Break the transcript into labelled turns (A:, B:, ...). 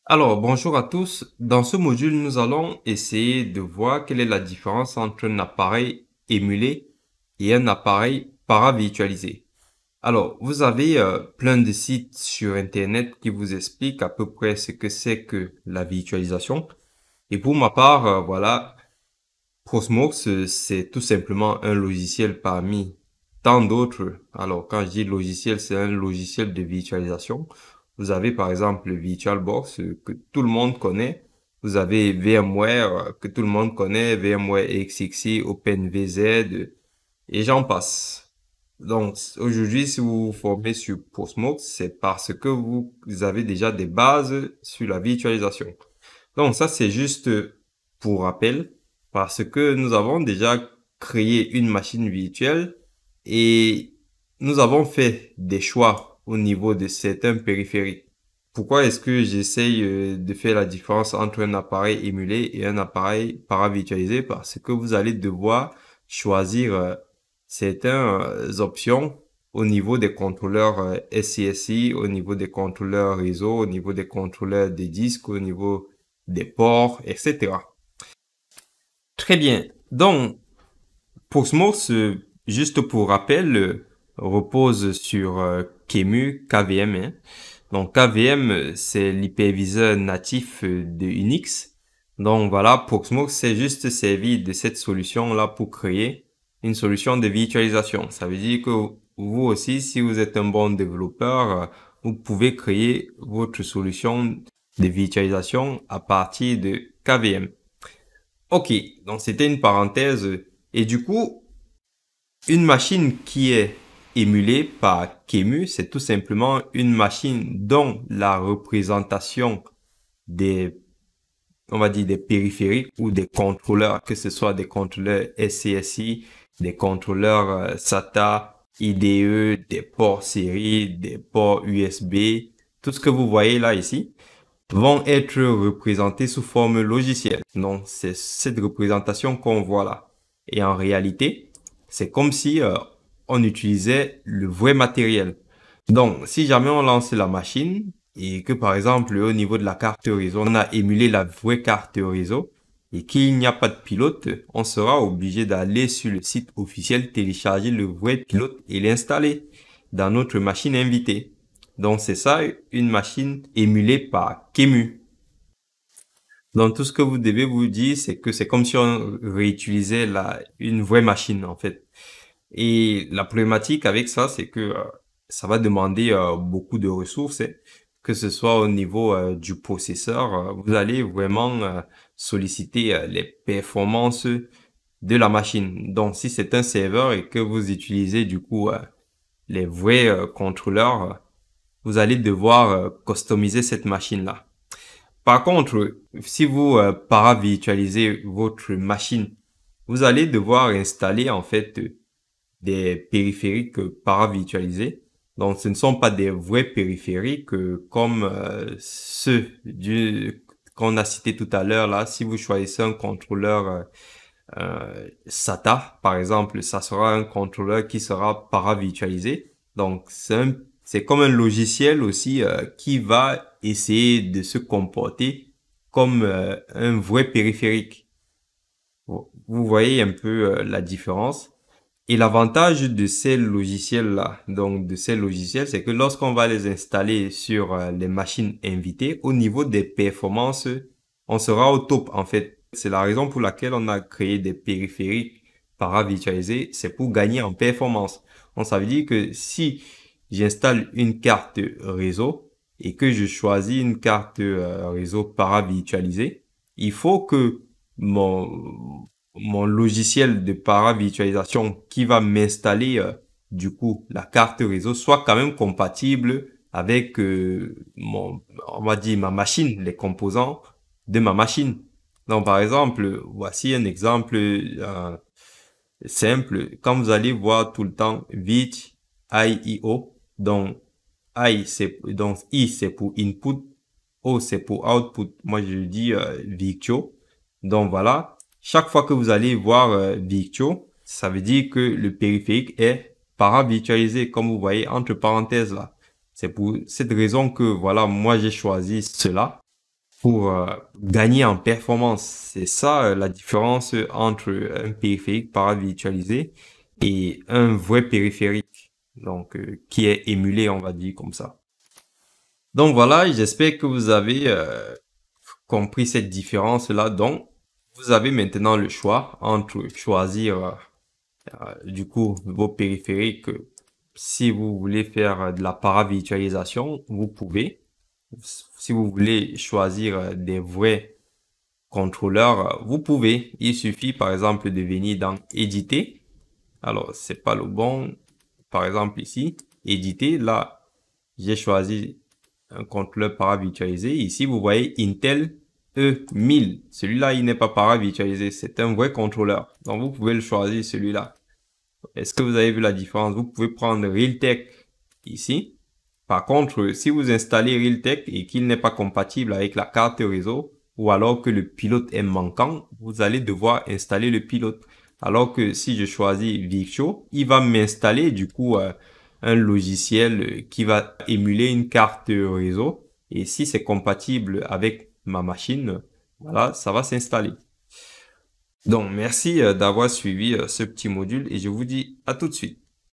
A: Alors, bonjour à tous. Dans ce module, nous allons essayer de voir quelle est la différence entre un appareil émulé et un appareil paravirtualisé. Alors, vous avez plein de sites sur Internet qui vous expliquent à peu près ce que c'est que la virtualisation. Et pour ma part, voilà, Prosmox, c'est tout simplement un logiciel parmi tant d'autres. Alors, quand je dis logiciel, c'est un logiciel de virtualisation. Vous avez par exemple le VirtualBox que tout le monde connaît. Vous avez VMware que tout le monde connaît, VMware XXI, OpenVZ et j'en passe. Donc, aujourd'hui, si vous vous formez sur Prosmox, c'est parce que vous avez déjà des bases sur la virtualisation. Donc ça, c'est juste pour rappel, parce que nous avons déjà créé une machine virtuelle et nous avons fait des choix au niveau de certains périphériques. Pourquoi est-ce que j'essaye de faire la différence entre un appareil émulé et un appareil paravirtualisé? Parce que vous allez devoir choisir certaines options au niveau des contrôleurs SCSI, au niveau des contrôleurs réseau, au niveau des contrôleurs des disques, au niveau des ports, etc. Très bien. Donc, Proxmox, juste pour rappel, repose sur QEMU, KVM. Hein. Donc, KVM, c'est l'hyperviseur natif de Unix. Donc, voilà, Proxmox s'est juste servi de cette solution-là pour créer une solution de virtualisation. Ça veut dire que vous aussi, si vous êtes un bon développeur, vous pouvez créer votre solution de virtualisation à partir de KVM. Ok, donc c'était une parenthèse. Et du coup, une machine qui est émulée par QEMU, c'est tout simplement une machine dont la représentation des, on va dire, des périphériques ou des contrôleurs, que ce soit des contrôleurs SCSI, des contrôleurs SATA, IDE, des ports série, des ports USB, tout ce que vous voyez là ici, vont être représentés sous forme logicielle. Donc, c'est cette représentation qu'on voit là. Et en réalité, c'est comme si on utilisait le vrai matériel. Donc, si jamais on lance la machine et que par exemple au niveau de la carte réseau, on a émulé la vraie carte réseau et qu'il n'y a pas de pilote, on sera obligé d'aller sur le site officiel, télécharger le vrai pilote et l'installer dans notre machine invitée. Donc c'est ça une machine émulée par QEMU. Donc tout ce que vous devez vous dire, c'est que c'est comme si on réutilisait une vraie machine en fait. Et la problématique avec ça, c'est que ça va demander beaucoup de ressources, hein. Que ce soit au niveau du processeur, vous allez vraiment solliciter les performances de la machine. Donc si c'est un serveur et que vous utilisez du coup les vrais contrôleurs, vous allez devoir customiser cette machine-là. Par contre, si vous paravirtualisez votre machine, vous allez devoir installer en fait des périphériques paravirtualisés. Donc, ce ne sont pas des vrais périphériques comme ceux qu'on a cité tout à l'heure là. Si vous choisissez un contrôleur SATA, par exemple, ça sera un contrôleur qui sera paravirtualisé. Donc, c'est comme un logiciel aussi qui va essayer de se comporter comme un vrai périphérique. Vous voyez un peu la différence. Et l'avantage de ces logiciels-là, donc de ces logiciels, c'est que lorsqu'on va les installer sur les machines invitées, au niveau des performances, on sera au top en fait. C'est la raison pour laquelle on a créé des périphériques paravirtualisés, c'est pour gagner en performance. Donc ça veut dire que si j'installe une carte réseau et que je choisis une carte réseau paravirtualisée, il faut que mon logiciel de paravirtualisation qui va m'installer du coup la carte réseau soit quand même compatible avec on va dire ma machine, les composants de ma machine. Donc par exemple, voici un exemple simple. Quand vous allez voir tout le temps Vit IEO, donc I c'est pour input, O c'est pour output. Moi je dis Victio. Donc voilà, chaque fois que vous allez voir Victio, ça veut dire que le périphérique est paravirtualisé, comme vous voyez entre parenthèses là. C'est pour cette raison que voilà, moi j'ai choisi cela. pour gagner en performance. C'est ça la différence entre un périphérique paravirtualisé et un vrai périphérique, donc qui est émulé, on va dire comme ça. Donc voilà, j'espère que vous avez compris cette différence-là. Donc, vous avez maintenant le choix entre choisir du coup vos périphériques. Si vous voulez faire de la paravirtualisation, vous pouvez. Si vous voulez choisir des vrais contrôleurs, vous pouvez. Il suffit par exemple de venir dans éditer. Alors, c'est pas le bon. Par exemple ici, éditer. Là, j'ai choisi un contrôleur paravirtualisé. Ici, vous voyez Intel E1000. Celui-là, il n'est pas paravirtualisé. C'est un vrai contrôleur. Donc, vous pouvez le choisir, celui-là. Est-ce que vous avez vu la différence? Vous pouvez prendre Realtek ici. Par contre, si vous installez Realtek et qu'il n'est pas compatible avec la carte réseau, ou alors que le pilote est manquant, vous allez devoir installer le pilote. Alors que si je choisis Virtuo, il va m'installer du coup un logiciel qui va émuler une carte réseau. Et si c'est compatible avec ma machine, voilà, ça va s'installer. Donc, merci d'avoir suivi ce petit module et je vous dis à tout de suite.